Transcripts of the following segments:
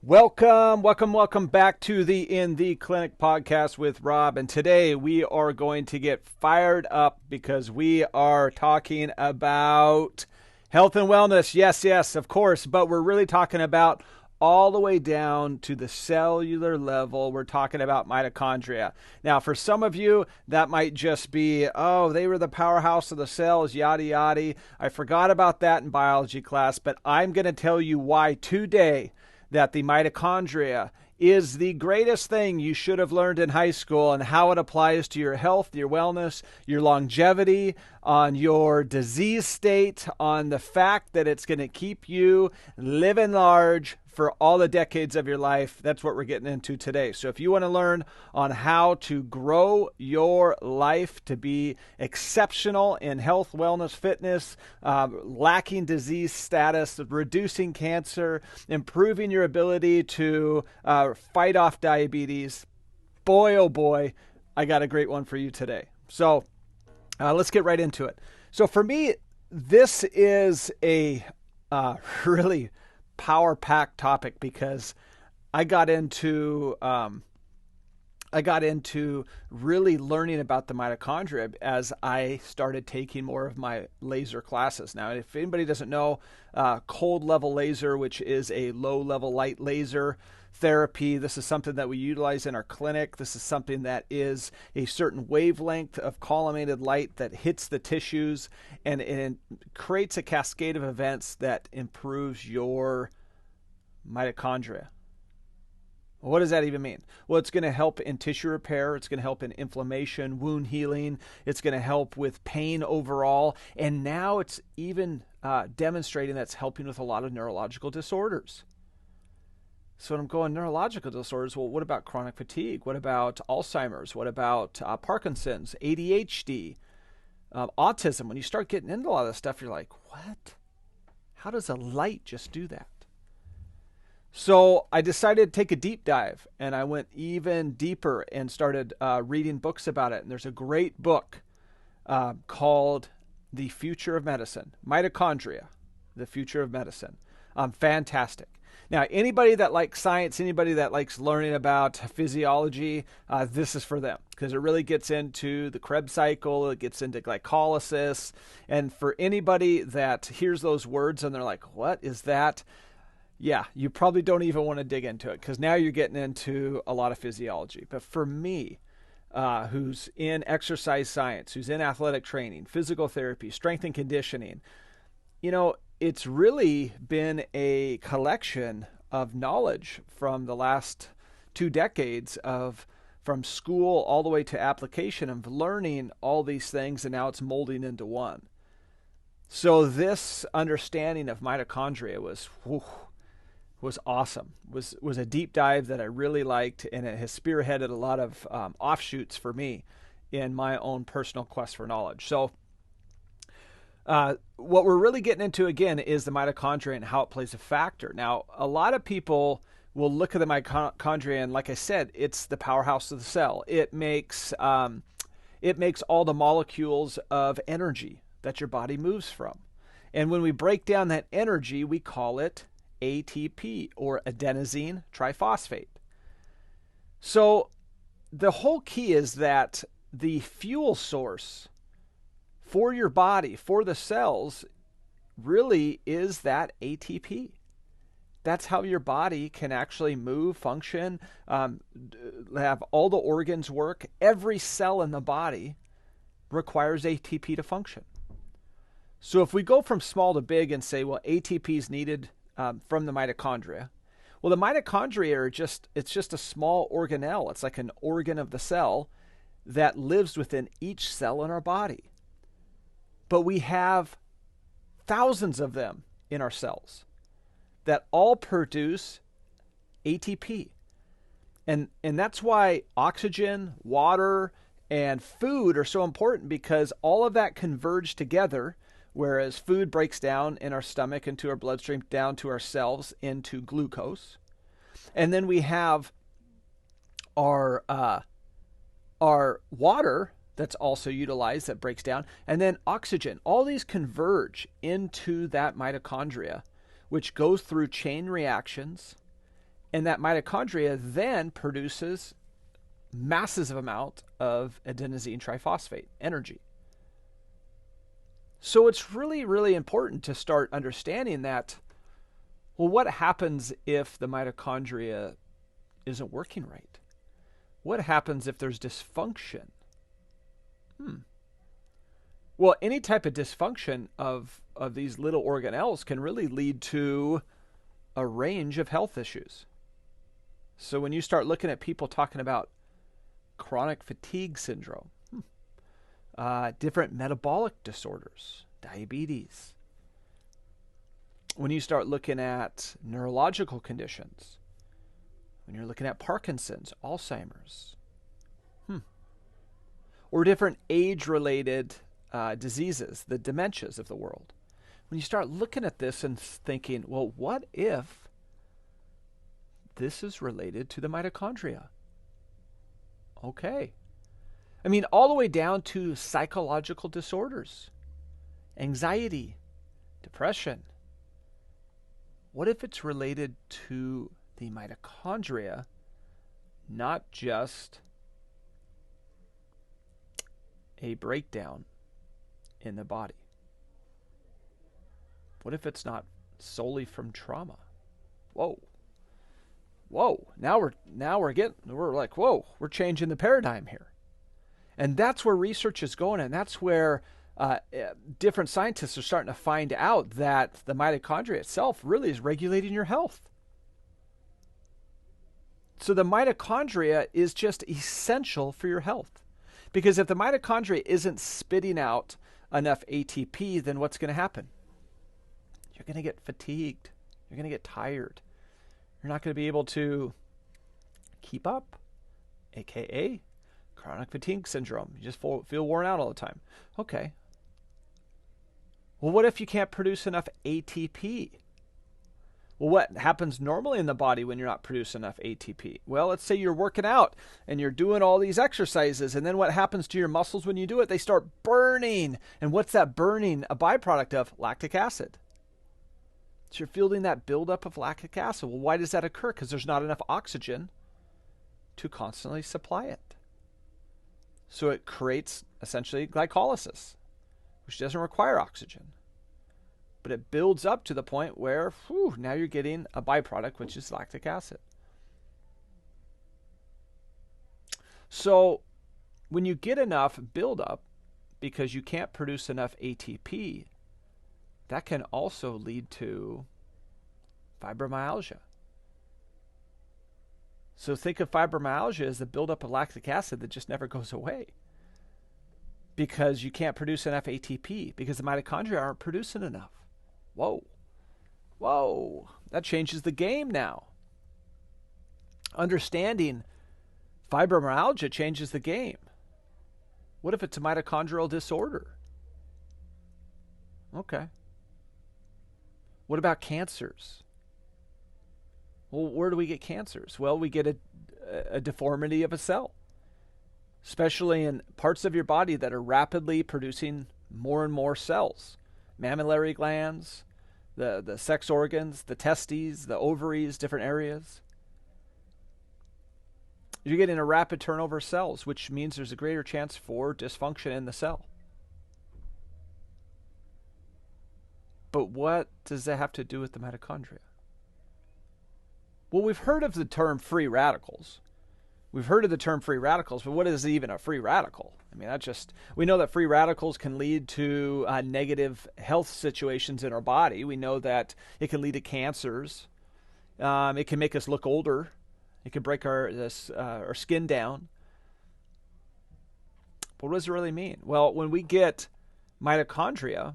Welcome back to the In the Clinic podcast with Rob. And today we are going to get fired up because we are talking about health and wellness. Yes, of course. But we're really talking about all the way down to the cellular level. We're talking about mitochondria. Now, for some of you, that might just be, oh, they were the powerhouse of the cells, yada, yada. I forgot about that in biology class, but I'm going to tell you why today that the mitochondria is the greatest thing you should have learned in high school and how it applies to your health, your wellness, your longevity, on your disease state, on the fact that it's going to keep you living large for all the decades of your life. That's what we're getting into today. So if you want to learn on how to grow your life to be exceptional in health, wellness, fitness, lacking disease status, reducing cancer, improving your ability to fight off diabetes, boy, oh boy, I got a great one for you today. So let's get right into it. So for me, this is a really power-packed topic because I got into really learning about the mitochondria as I started taking more of my laser classes. Now, if anybody doesn't know, cold level laser, which is a low level light laser therapy, this is something that we utilize in our clinic. This is something that is a certain wavelength of collimated light that hits the tissues and it creates a cascade of events that improves your mitochondria. What does that even mean? Well, it's going to help in tissue repair. It's going to help in inflammation, wound healing. It's going to help with pain overall. And now it's even demonstrating that's helping with a lot of neurological disorders. So when I'm going neurological disorders, well, what about chronic fatigue? What about Alzheimer's? What about Parkinson's, ADHD, autism? When you start getting into a lot of this stuff, you're like, what? How does a light just do that? So I decided to take a deep dive, and I went even deeper and started reading books about it. And there's a great book called The Future of Medicine, Mitochondria, The Future of Medicine. Fantastic. Now, anybody that likes science, anybody that likes learning about physiology, this is for them because it really gets into the Krebs cycle, it gets into glycolysis. And for anybody that hears those words and they're like, what is that? Yeah, you probably don't even want to dig into it because now you're getting into a lot of physiology. But for me, who's in exercise science, who's in athletic training, physical therapy, strength and conditioning, it's really been a collection of knowledge from the last 2 decades from school all the way to application of learning all these things, and now it's molding into one. So this understanding of mitochondria was awesome. Was a deep dive that I really liked, and it has spearheaded a lot of offshoots for me in my own personal quest for knowledge. So what we're really getting into again is the mitochondria and how it plays a factor. Now, a lot of people will look at the mitochondria, and like I said, it's the powerhouse of the cell. It makes all the molecules of energy that your body moves from. And when we break down that energy, we call it ATP, or adenosine triphosphate. So the whole key is that the fuel source for your body, for the cells, really is that ATP. That's how your body can actually move, function, have all the organs work. Every cell in the body requires ATP to function. So if we go from small to big and say, well, ATP is needed from the mitochondria. Well, the mitochondria are just a small organelle. It's like an organ of the cell that lives within each cell in our body. But we have thousands of them in our cells that all produce ATP. And that's why oxygen, water, and food are so important, because all of that converge together. Whereas food breaks down in our stomach into our bloodstream, down to our cells into glucose. And then we have our water that's also utilized that breaks down. And then oxygen. All these converge into that mitochondria, which goes through chain reactions And that mitochondria then produces massive amount of adenosine triphosphate energy. So it's really, really important to start understanding that, well, what happens if the mitochondria isn't working right? What happens if there's dysfunction? Well, any type of dysfunction of these little organelles can really lead to a range of health issues. So when you start looking at people talking about chronic fatigue syndrome, different metabolic disorders, diabetes, when you start looking at neurological conditions, when you're looking at Parkinson's, Alzheimer's, or different age-related diseases, the dementias of the world, when you start looking at this and thinking, well, what if this is related to the mitochondria? Okay. I mean, all the way down to psychological disorders, anxiety, depression. What if it's related to the mitochondria, not just a breakdown in the body? What if it's not solely from trauma? Whoa. Now we're like, whoa, we're changing the paradigm here. And that's where research is going, and that's where different scientists are starting to find out that the mitochondria itself really is regulating your health. So the mitochondria is just essential for your health. Because if the mitochondria isn't spitting out enough ATP, then what's going to happen? You're going to get fatigued. You're going to get tired. You're not going to be able to keep up, aka chronic fatigue syndrome. You just feel worn out all the time. Okay. Well, what if you can't produce enough ATP? Well, what happens normally in the body when you're not producing enough ATP? Well, let's say you're working out and you're doing all these exercises, and then what happens to your muscles when you do it? They start burning. And what's that burning a byproduct of? Lactic acid. So you're feeling that buildup of lactic acid. Well, why does that occur? Because there's not enough oxygen to constantly supply it. So it creates essentially glycolysis, which doesn't require oxygen. But it builds up to the point where now you're getting a byproduct, which is lactic acid. So when you get enough buildup because you can't produce enough ATP, that can also lead to fibromyalgia. So think of fibromyalgia as the buildup of lactic acid that just never goes away because you can't produce enough ATP because the mitochondria aren't producing enough. Whoa, that changes the game now. Understanding fibromyalgia changes the game. What if it's a mitochondrial disorder? Okay. What about cancers? Well, where do we get cancers? Well, we get a deformity of a cell, especially in parts of your body that are rapidly producing more and more cells. Mammillary glands, the sex organs, the testes, the ovaries, different areas. You're getting a rapid turnover of cells, which means there's a greater chance for dysfunction in the cell. But what does that have to do with the mitochondria? Well, we've heard of the term free radicals. But what is even a free radical? I mean, we know that free radicals can lead to negative health situations in our body. We know that it can lead to cancers. It can make us look older. It can break our skin down. But what does it really mean? Well, when we get mitochondria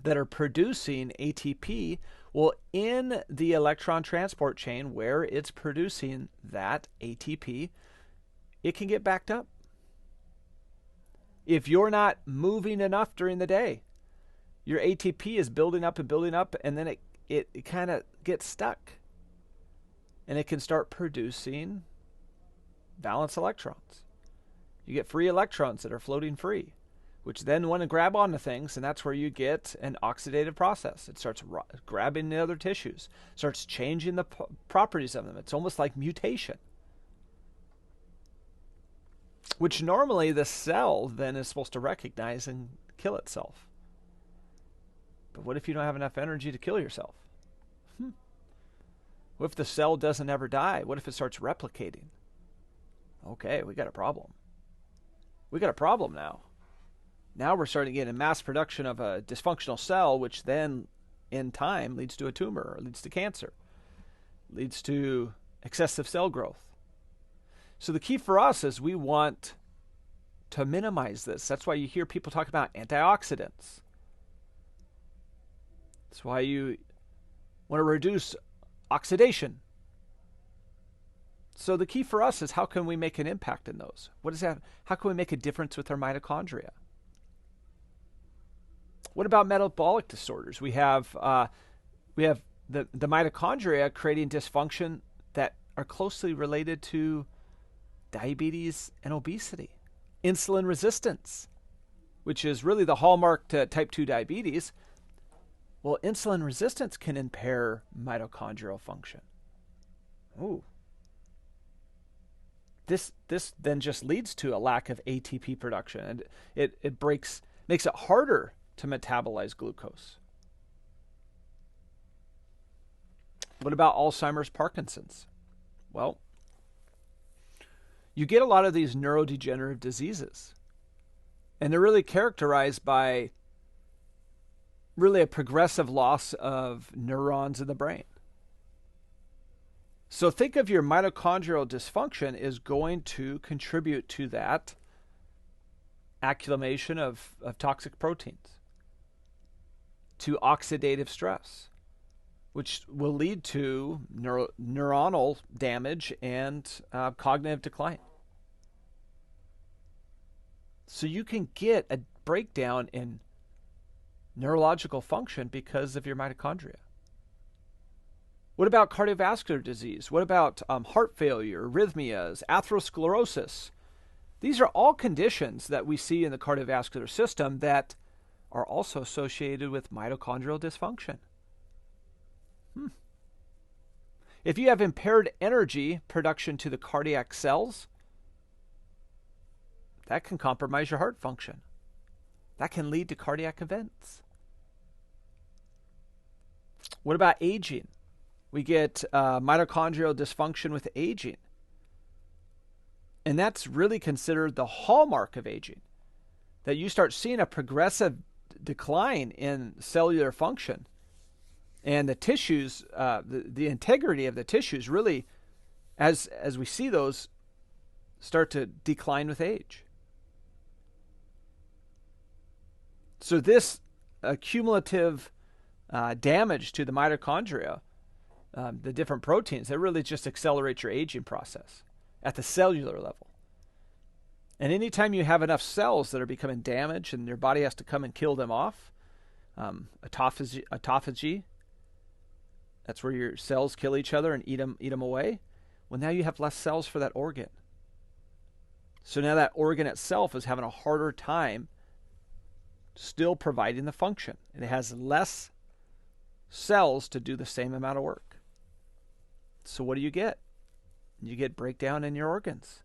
that are producing ATP, well, in the electron transport chain where it's producing that ATP, it can get backed up. If you're not moving enough during the day, your ATP is building up, and then it kind of gets stuck. And it can start producing valence electrons. You get free electrons that are floating free. which then want to grab onto things, and that's where you get an oxidative process. It starts grabbing the other tissues, starts changing the properties of them. It's almost like mutation, which normally the cell then is supposed to recognize and kill itself. But what if you don't have enough energy to kill yourself? What if the cell doesn't ever die? What if it starts replicating? Okay, we got a problem. We got a problem now. Now we're starting to get a mass production of a dysfunctional cell, which then in time leads to a tumor, or leads to cancer, leads to excessive cell growth. So the key for us is we want to minimize this. That's why you hear people talk about antioxidants. That's why you want to reduce oxidation. So the key for us is how can we make an impact in those? What is that? How can we make a difference with our mitochondria? What about metabolic disorders? We have the mitochondria creating dysfunction that are closely related to diabetes and obesity, insulin resistance, which is really the hallmark to type 2 diabetes. Well, insulin resistance can impair mitochondrial function. Ooh. This then just leads to a lack of ATP production, and it makes it harder to metabolize glucose. What about Alzheimer's, Parkinson's? Well, you get a lot of these neurodegenerative diseases, and they're really characterized by really a progressive loss of neurons in the brain. So think of your mitochondrial dysfunction is going to contribute to that accumulation of toxic proteins, to oxidative stress, which will lead to neuronal damage and cognitive decline. So you can get a breakdown in neurological function because of your mitochondria. What about cardiovascular disease? What about heart failure, arrhythmias, atherosclerosis? These are all conditions that we see in the cardiovascular system that are also associated with mitochondrial dysfunction. If you have impaired energy production to the cardiac cells, that can compromise your heart function. That can lead to cardiac events. What about aging? We get mitochondrial dysfunction with aging. And that's really considered the hallmark of aging, that you start seeing a progressive decline in cellular function. And the tissues, the integrity of the tissues really, as we see those, start to decline with age. So this cumulative damage to the mitochondria, the different proteins, that really just accelerate your aging process at the cellular level. And anytime you have enough cells that are becoming damaged and your body has to come and kill them off, autophagy, that's where your cells kill each other and eat them away. Well, now you have less cells for that organ. So now that organ itself is having a harder time still providing the function. And it has less cells to do the same amount of work. So what do you get? You get breakdown in your organs,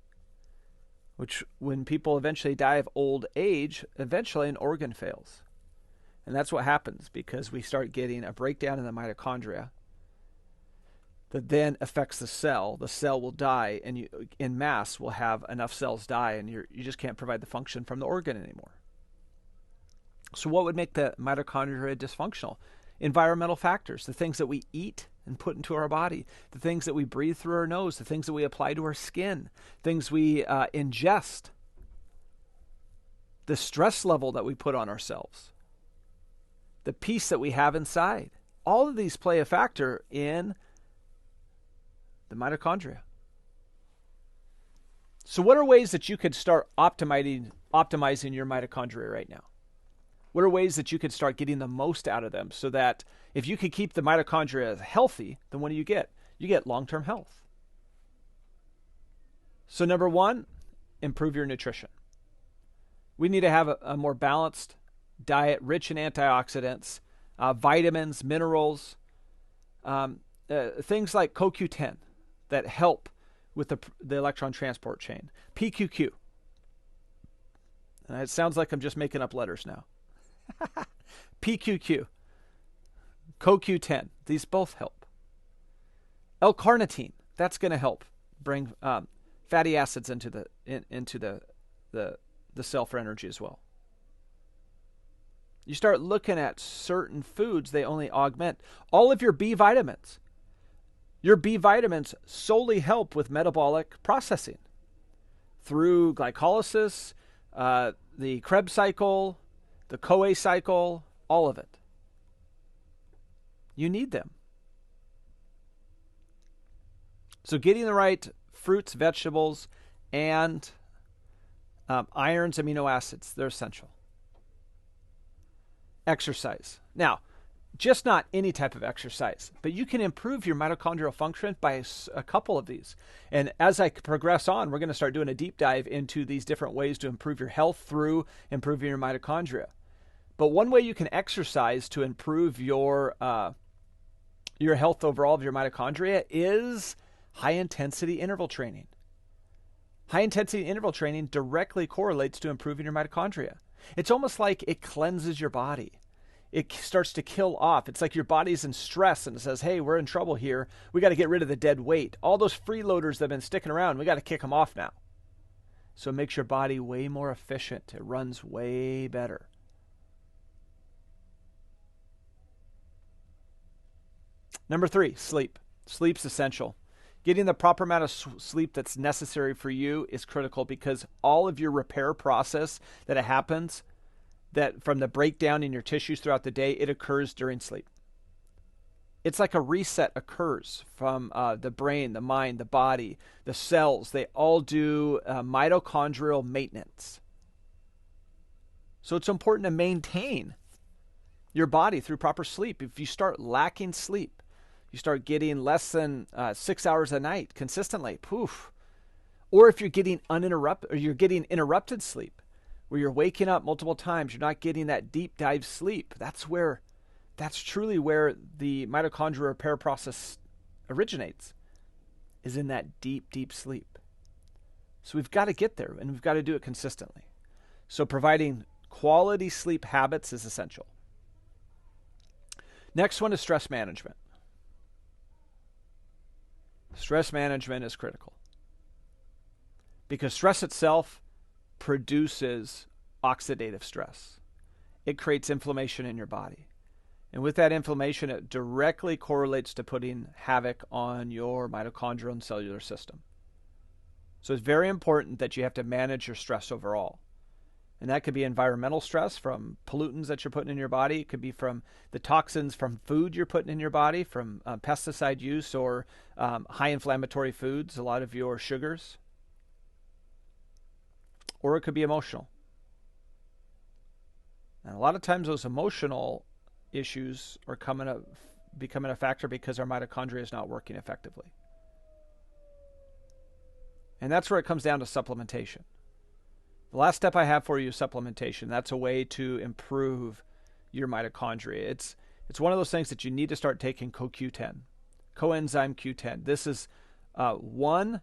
which when people eventually die of old age, eventually an organ fails. And that's what happens because we start getting a breakdown in the mitochondria that then affects the cell. The cell will die, and you, in mass, will have enough cells die, and you just can't provide the function from the organ anymore. So what would make the mitochondria dysfunctional? Environmental factors, the things that we eat and put into our body, the things that we breathe through our nose, the things that we apply to our skin, things we ingest, the stress level that we put on ourselves, the peace that we have inside. All of these play a factor in the mitochondria. So what are ways that you could start optimizing your mitochondria right now? What are ways that you could start getting the most out of them so that if you could keep the mitochondria healthy, then what do you get? You get long-term health. So number one, improve your nutrition. We need to have a more balanced diet, rich in antioxidants, vitamins, minerals, things like CoQ10 that help with the electron transport chain. PQQ. It sounds like I'm just making up letters now. PQQ. CoQ10. These both help. L-carnitine. That's going to help bring fatty acids into the cell for energy as well. You start looking at certain foods, they only augment. All of your B vitamins. Your B vitamins solely help with metabolic processing through glycolysis, the Krebs cycle, the CoA cycle, all of it. You need them. So getting the right fruits, vegetables, and irons, amino acids, they're essential. Exercise. Now, just not any type of exercise, but you can improve your mitochondrial function by a couple of these. And as I progress on, we're going to start doing a deep dive into these different ways to improve your health through improving your mitochondria. But one way you can exercise to improve your health overall of your mitochondria is high-intensity interval training. High-intensity interval training directly correlates to improving your mitochondria. It's almost like it cleanses your body. It starts to kill off. It's like your body's in stress and it says, hey, we're in trouble here. We got to get rid of the dead weight. All those freeloaders that have been sticking around, we got to kick them off now. So it makes your body way more efficient. It runs way better. Number 3, sleep. Sleep's essential. Getting the proper amount of sleep that's necessary for you is critical because all of your repair process that it happens, that from the breakdown in your tissues throughout the day, it occurs during sleep. It's like a reset occurs from the brain, the mind, the body, the cells. They all do mitochondrial maintenance. So it's important to maintain your body through proper sleep. If you start lacking sleep, you start getting less than 6 hours a night consistently, poof. Or if you're getting interrupted sleep, where you're waking up multiple times, you're not getting that deep dive sleep. That's truly where the mitochondrial repair process originates, is in that deep, deep sleep. So we've got to get there, and we've got to do it consistently. So providing quality sleep habits is essential. Next one is stress management. Stress management is critical because stress itself produces oxidative stress. It creates inflammation in your body. And with that inflammation, it directly correlates to putting havoc on your mitochondrial and cellular system. So it's very important that you have to manage your stress overall. And that could be environmental stress from pollutants that you're putting in your body. It could be from the toxins from food you're putting in your body, from pesticide use or high inflammatory foods, a lot of your sugars. Or it could be emotional. And a lot of times those emotional issues are becoming a factor because our mitochondria is not working effectively. And that's where it comes down to supplementation. The last step I have for you is supplementation. That's a way to improve your mitochondria. It's one of those things that you need to start taking CoQ10, coenzyme Q10. This is one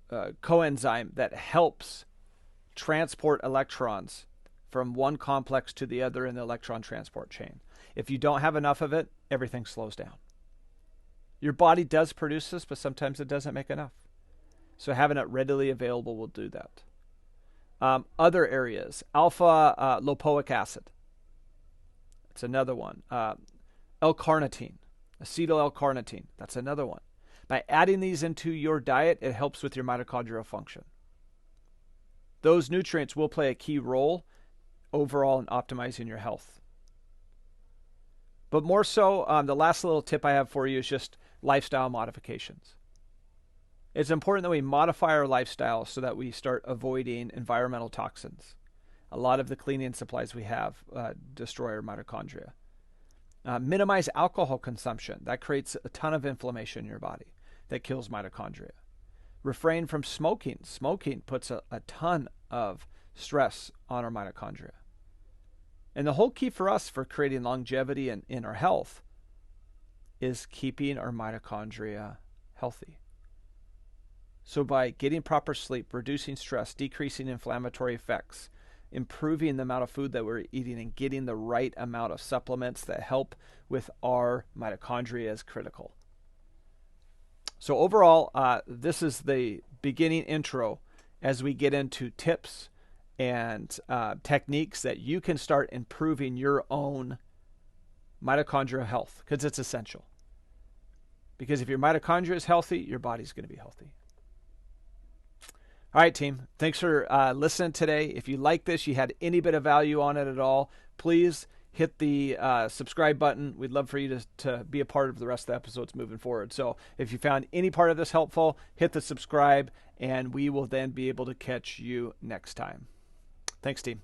coenzyme that helps transport electrons from one complex to the other in the electron transport chain. If you don't have enough of it, everything slows down. Your body does produce this, but sometimes it doesn't make enough. So having it readily available will do that. Other areas, alpha lipoic acid. That's another one. L-carnitine, acetyl L-carnitine. That's another one. By adding these into your diet, it helps with your mitochondrial function. Those nutrients will play a key role overall in optimizing your health. But more so, the last little tip I have for you is just lifestyle modifications. It's important that we modify our lifestyle so that we start avoiding environmental toxins. A lot of the cleaning supplies we have destroy our mitochondria. Minimize alcohol consumption. That creates a ton of inflammation in your body that kills mitochondria. Refrain from smoking. Smoking puts a ton of stress on our mitochondria. And the whole key for us for creating longevity in our health is keeping our mitochondria healthy. So by getting proper sleep, reducing stress, decreasing inflammatory effects, improving the amount of food that we're eating, and getting the right amount of supplements that help with our mitochondria is critical. So overall, this is the beginning intro as we get into tips and techniques that you can start improving your own mitochondrial health, because it's essential. Because if your mitochondria is healthy, your body's going to be healthy. All right, team. Thanks for listening today. If you like this, you had any bit of value on it at all, please hit the subscribe button. We'd love for you to be a part of the rest of the episodes moving forward. So if you found any part of this helpful, hit the subscribe, and we will then be able to catch you next time. Thanks, team.